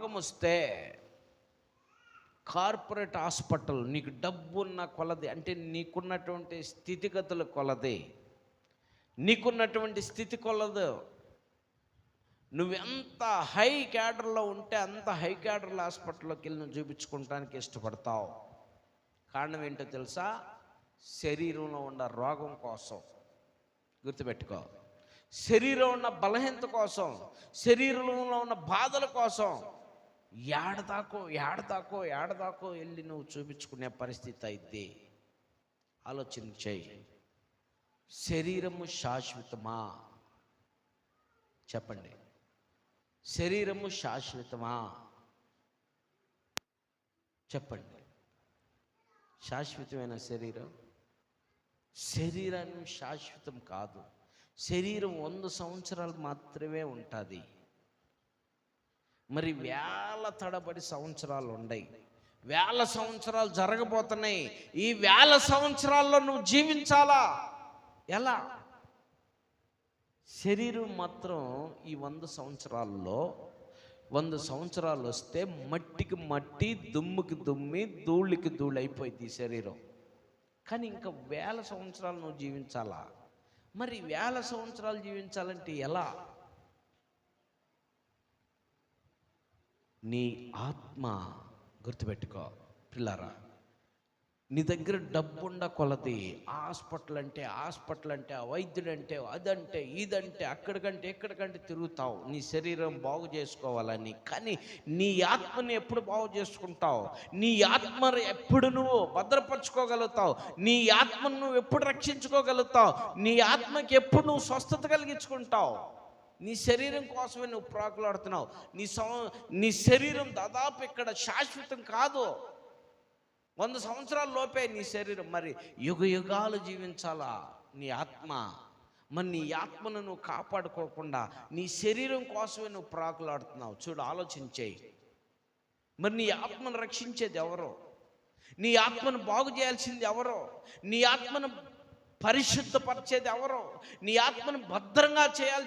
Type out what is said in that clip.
రోగం వస్తే corporate hospital నీకు డబ్బున్న కొలది, అంటే నీకున్నటువంటి స్థితిగతుల కొలది, నీకున్నటువంటి స్థితి కొలదు, నువ్వెంత హై క్యాడర్లో ఉంటే అంత హై క్యాడర్ల హాస్పిటల్లోకి వెళ్ళి నువ్వు చూపించుకోవడానికి ఇష్టపడతావు. కారణం ఏంటో తెలుసా? శరీరంలో ఉన్న రోగం కోసం. గుర్తుపెట్టుకో, శరీరంలో ఉన్న బలహీనత కోసం, శరీరంలో ఉన్న బాధల కోసం ఏడదాకో వెళ్ళి నువ్వు చూపించుకునే పరిస్థితి అయితే ఆలోచన చేయి. శరీరము శాశ్వతమా? చెప్పండి, శరీరము శాశ్వతమా? చెప్పండి. శాశ్వతమైన శరీరాన్ని శాశ్వతం కాదు. శరీరం 100 సంవత్సరాలు మాత్రమే ఉంటుంది. మరి వేల తడబడి సంవత్సరాలు ఉన్నాయి, వేల సంవత్సరాలు జరగబోతున్నాయి. ఈ వేల సంవత్సరాల్లో నువ్వు జీవించాలా? ఎలా? శరీరం మాత్రం ఈ 100 సంవత్సరాల్లో 100 సంవత్సరాలు వస్తే మట్టికి మట్టి, దుమ్ముకి దుమ్మి, ధూళికి ధూళి అయిపోయింది ఈ శరీరం. కానీ ఇంకా వేల సంవత్సరాలు నువ్వు జీవించాలా? మరి వేల సంవత్సరాలు జీవించాలంటే ఎలా? నీ ఆత్మ, గుర్తుపెట్టుకో పిల్లరా, నీ దగ్గర డబ్బుండ కొలది హాస్పిటల్ అంటే ఆ వైద్యుడంటే అదంటే ఇదంటే అక్కడికంటే ఎక్కడికంటే తిరుగుతావు నీ శరీరం బాగు చేసుకోవాలని. కానీ నీ ఆత్మని ఎప్పుడు బాగు చేసుకుంటావు? నీ ఆత్మ ఎప్పుడు నువ్వు భద్రపరచుకోగలుగుతావు? నీ ఆత్మను నువ్వు ఎప్పుడు రక్షించుకోగలుగుతావు? నీ ఆత్మకి ఎప్పుడు నువ్వు స్వస్థత కలిగించుకుంటావు? నీ శరీరం కోసమే నువ్వు ప్రాకులాడుతున్నావు. నీ శరీరం దాదాపు ఇక్కడ శాశ్వతం కాదు. 100 సంవత్సరాల లోపే నీ శరీరం. మరి యుగాలు జీవించాలా నీ ఆత్మ? మరి నీ ఆత్మను నువ్వు కాపాడుకోకుండా నీ శరీరం కోసమే నువ్వు ప్రాకులాడుతున్నావు. చూడు, ఆలోచించేయి. మరి నీ ఆత్మను రక్షించేది ఎవరో? నీ ఆత్మను బాగు చేయాల్సింది ఎవరో? నీ ఆత్మను పరిశుద్ధపరిచేది ఎవరో? నీ ఆత్మను భద్రంగా చేయాల్సింది